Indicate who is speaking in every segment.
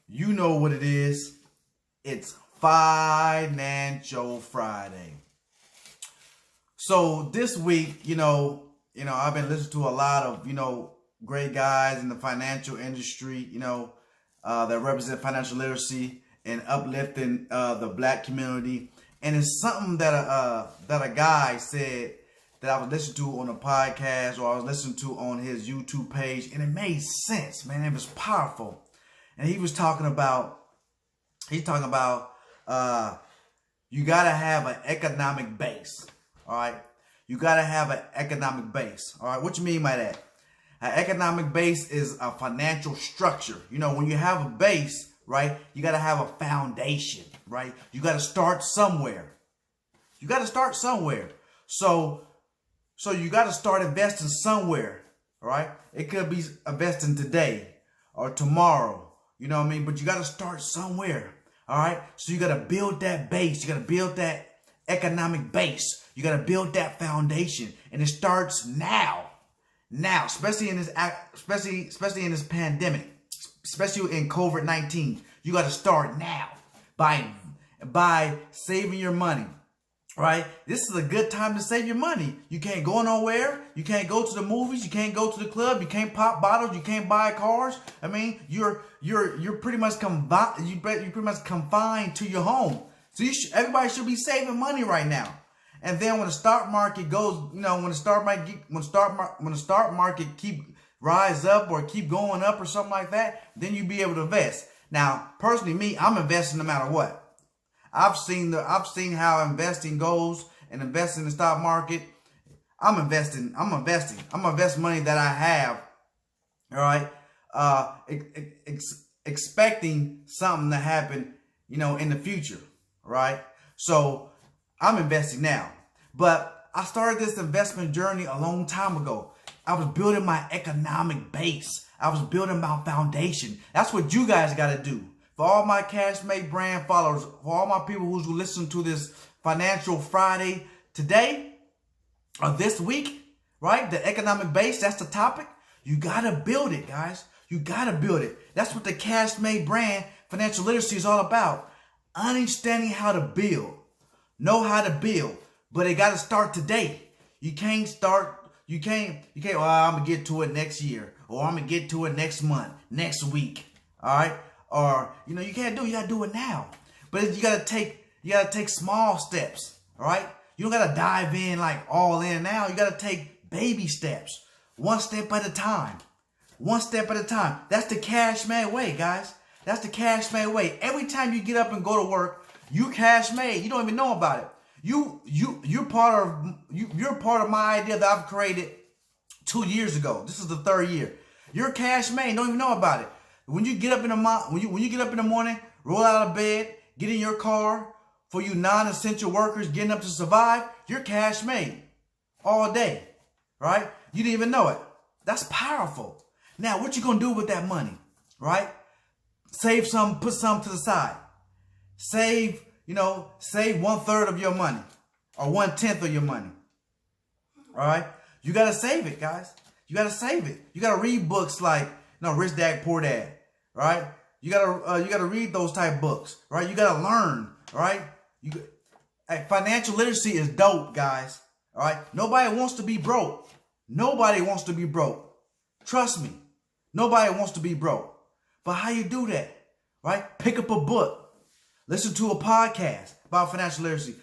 Speaker 1: You know what it is. It's Financial Friday. So this week, I've been listening to a lot of, great guys in the financial industry, that represent financial literacy and uplifting the black community. And it's something that a guy said that I was listening to on a podcast, or I was listening to on his YouTube page, and it made sense, man. It was powerful. And he's talking about you gotta have an economic base. All right. You gotta have an economic base. All right. What you mean by that? An economic base is a financial structure. When you have a base, right, you gotta have a foundation, right? You gotta start somewhere. So you gotta start investing somewhere. All right. It could be investing today or tomorrow. You know what I mean? But you got to start somewhere. All right. So you got to build that base. You got to build that economic base. You got to build that foundation. And it starts now. Now, especially in this pandemic, especially in COVID-19, you got to start now by saving your money. Right? This is a good time to save your money. You can't go nowhere. You can't go to the movies. You can't go to the club. You can't pop bottles. You can't buy cars. I mean, you're pretty much confined to your home. So everybody should be saving money right now. And then when the stock market goes, when the stock market keep rise up or keep going up or something like that, then you be able to invest. Now, personally, me, I'm investing no matter what. I've seen how investing goes, and investing in the stock market. I'm investing. I'm gonna invest money that I have. All right. Expecting something to happen, in the future. Right. So I'm investing now. But I started this investment journey a long time ago. I was building my economic base. I was building my foundation. That's what you guys got to do. For all my Cashmate brand followers, for all my people who listen to this Financial Friday today or this week, right? The economic base, that's the topic. You got to build it, guys. You got to build it. That's what the Cashmate brand financial literacy is all about. Understanding how to build. Know how to build. But it got to start today. You can't, well, I'm going to get to it next year. Or I'm going to get to it next month, next week. All right? Or, you can't you gotta do it now. But you gotta take small steps. All right. You don't gotta dive in like all in now. You gotta take baby steps. One step at a time. One step at a time. That's the Cashmate way, guys. That's the Cashmate way. Every time you get up and go to work, you Cashmate. You don't even know about it. You're part of my idea that I've created 2 years ago. This is the 3rd year. You're Cashmate. Don't even know about it. When you get up in the morning, roll out of bed, get in your car, for you non-essential workers getting up to survive, you're Cashmate all day, right? You didn't even know it. That's powerful. Now, what you gonna do with that money, right? Save some, put some to the side. Save 1/3 of your money or 1/10 of your money. All right? You gotta save it, guys. You gotta save it. You gotta read books like Rich Dad, Poor Dad, right? You gotta read those type books, right? You gotta learn, right? Financial literacy is dope, guys. All right. Nobody wants to be broke. Nobody wants to be broke. Trust me. Nobody wants to be broke. But how you do that, right? Pick up a book, listen to a podcast about financial literacy.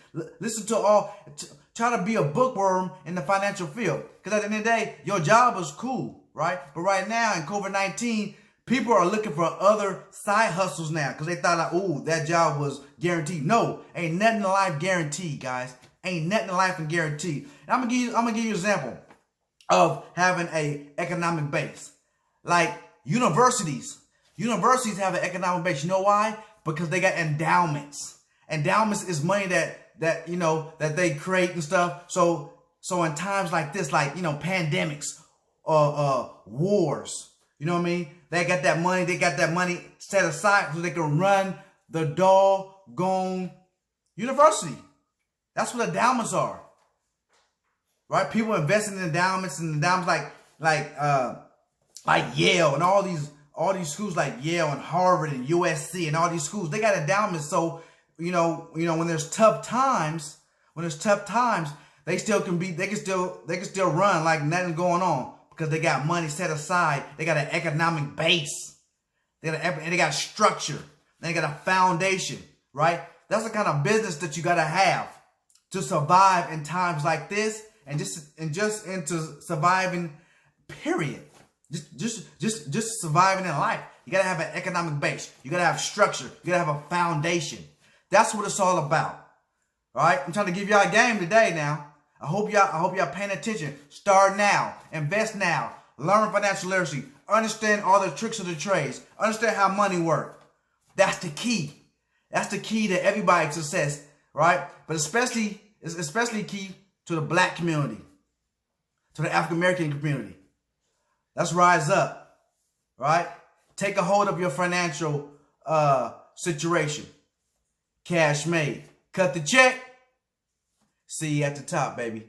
Speaker 1: Try to be a bookworm in the financial field. Because at the end of the day, your job is cool. Right? But right now in COVID-19, people are looking for other side hustles now because they thought, that job was guaranteed. No, ain't nothing in life guaranteed, guys. Ain't nothing in life guaranteed. And I'm gonna give you an example of having a economic base. Like universities. Universities have an economic base. You know why? Because they got endowments. Endowments is money that they create and stuff. So in times like this, like pandemics, wars, you know what I mean? They got that money set aside so they can run the doggone university. That's what endowments are. Right? People investing in endowments like Yale and all these all these schools like Yale and Harvard and USC and all these schools, they got endowments. So, when there's tough times, they still can be, they can still run like nothing's going on because they got money set aside. They got an economic base. They got structure. They got a foundation, right? That's the kind of business that you got to have to survive in times like this, and just into surviving, period. Just surviving in life. You gotta have an economic base. You gotta have structure. You gotta have a foundation. That's what it's all about. All right. I'm trying to give y'all a game today. Now, I hope y'all paying attention. Start now. Invest now. Learn financial literacy. Understand all the tricks of the trades. Understand how money works. That's the key. That's the key to everybody's success, right? But it's especially key to the black community, to the African American community. Let's rise up, right? Take a hold of your financial situation. Cash made. Cut the check. See you at the top, baby.